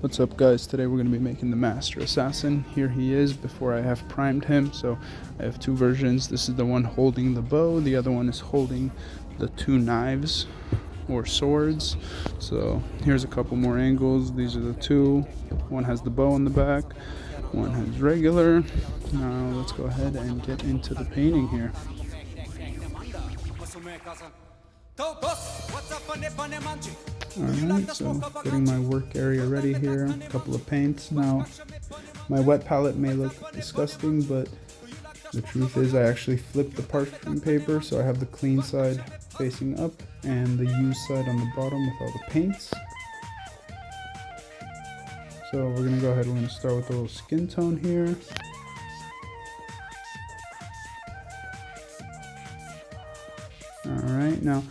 What's up guys, today we're going to be making the Master Assassin. Here he is before I have primed him. So I have two versions. This is the one holding the bow, the other one is holding the two knives or swords. So here's a couple more angles. These are the two. One has the bow on the back, one has regular. Now let's go ahead and get into the painting here. Alright, so getting my work area ready here, a couple of paints. Now, my wet palette may look disgusting, but the truth is I actually flipped the parchment paper, so I have the clean side facing up and the used side on the bottom with all the paints. So we're going to go ahead, we're going to start with a little skin tone here. Alright, now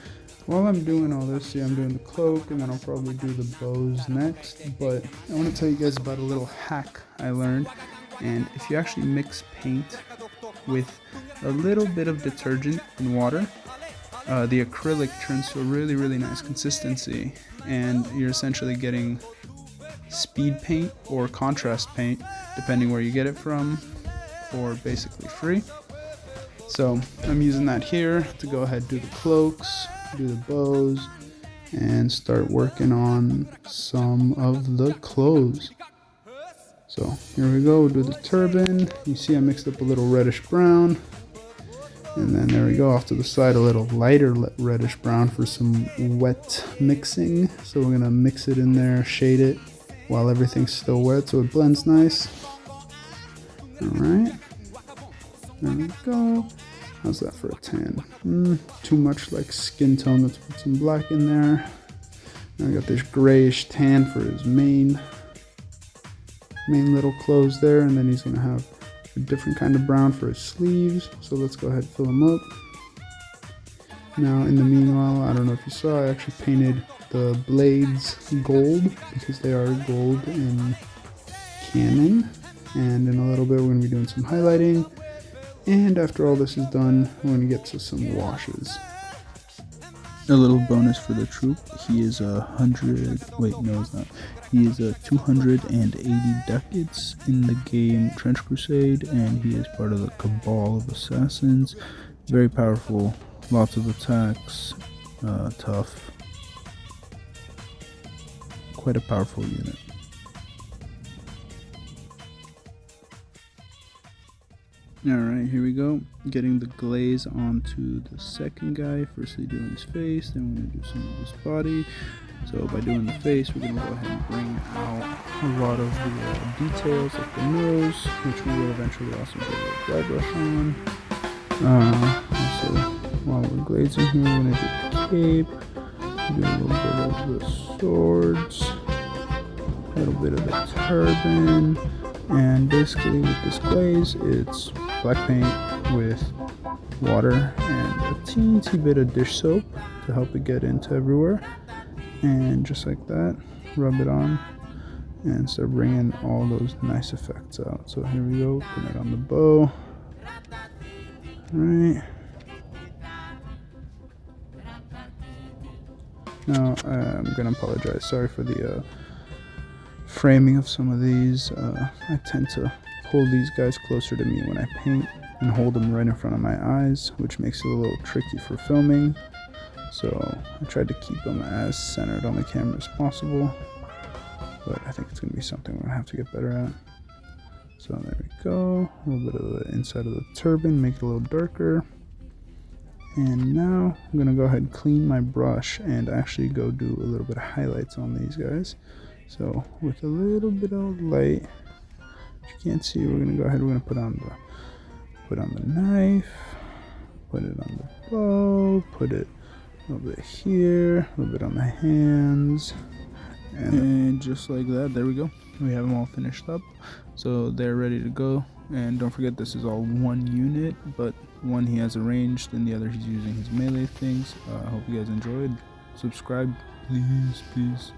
while I'm doing all this, I'm doing the cloak and then I'll probably do the bows next, but I want to tell you guys about a little hack I learned. And if you actually mix paint with a little bit of detergent and water, the acrylic turns to a really nice consistency, and you're essentially getting speed paint or contrast paint, depending where you get it from, for basically free. So I'm using that here to go ahead and do the cloaks, do the bows, and start working on some of the clothes. So here we go, we'll do the turban. You see I mixed up a little reddish brown, and then there we go, off to the side a little lighter reddish brown for some wet mixing. So we're gonna mix it in there, shade it while everything's still wet so it blends nice. Alright, there we go. How's that for a tan? Too much like skin tone. Let's put some black in there. Now I got this grayish tan for his main little clothes there, and then he's gonna have a different kind of brown for his sleeves. So let's go ahead and fill him up. Now in the meanwhile, I don't know if you saw, I actually painted the blades gold because they are gold in canon. And in a little bit we're gonna be doing some highlighting. And after all this is done, we're going to get to some washes. A little bonus for the troop, he is 280 ducats in the game Trench Crusade, and he is part of the cabal of assassins. Very powerful, lots of attacks, tough, quite a powerful unit. Alright, here we go. Getting the glaze onto the second guy. Firstly doing his face, then we're going to do some of his body. So by doing the face, we're going to go ahead and bring out a lot of the details like the nose, which we will eventually also get a little dry brush on. Also, while we're glazing here, we're going to do the cape, do a little bit of the swords, a little bit of the turban, and basically with this glaze, it's black paint with water and a teensy bit of dish soap to help it get into everywhere, and just like that, rub it on and start bringing all those nice effects out. So here we go, put it on the bow. Alright, now I'm gonna apologize, sorry for the framing of some of these. I tend to pull these guys closer to me when I paint and hold them right in front of my eyes, which makes it a little tricky for filming. So I tried to keep them as centered on the camera as possible, but I think it's going to be something we're going to have to get better at. So there we go, a little bit of the inside of the turban, make it a little darker. And now I'm going to go ahead and clean my brush and actually go do a little bit of highlights on these guys. So with a little bit of light, you can't see, we're gonna go ahead, we're gonna put on the knife, put it on the bow, put it a little bit here, a little bit on the hands, and just like that, there we go. We have them all finished up, so they're ready to go. And don't forget, this is all one unit, but one he has arranged and the other he's using his melee things. I hope you guys enjoyed. Subscribe, please.